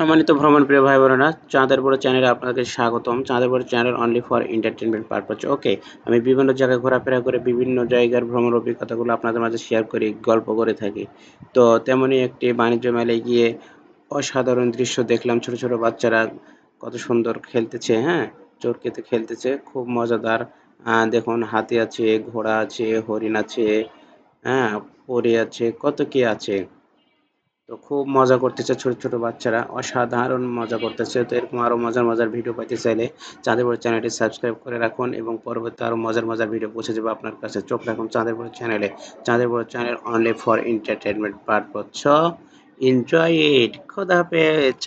সম্মানিত ভ্রমণপ্রিয় ভাই বোনেরা, চাঁদের বড় চ্যানেলে আপনাদেরকে স্বাগতম। চাঁদের বড় channel only for entertainment purpose. Okay, আমি বিভিন্ন জায়গায় ঘোরাফেরা করে বিভিন্ন জায়গার ভ্রমণ অভিজ্ঞতাগুলো আপনাদের মাঝে শেয়ার করি, গল্প করে থাকি। তো তেমনই একটি বাণিজ্য মেলায় গিয়ে অসাধারণ দৃশ্য দেখলাম। ছোট ছোট বাচ্চারা কত সুন্দর খেলতেছে, হ্যাঁ, চরকিতে খেলতেছে, খুব মজাদার। দেখুন, হাতি আছে, ঘোড়া আছে, হরিণ আছে, হ্যাঁ, পরী আছে, কত কি আছে। তো খুব মজা করতেছে ছোট ছোট বাচ্চারা, অসাধারণ মজা করতেছে। তো এরকম আরো মজার মজার ভিডিও পাইতে চাইলে চাঁদের বড় চ্যানেলটি সাবস্ক্রাইব করে রাখুন এবং পরবর্তী আরো মজার মজার ভিডিও পৌঁছে যাবে আপনার কাছে। চোখ রাখুন চাঁদের বড় চ্যানেলে। চাঁদের বড় channel only for entertainment purpose. So enjoy it. খোদা হাফেজ।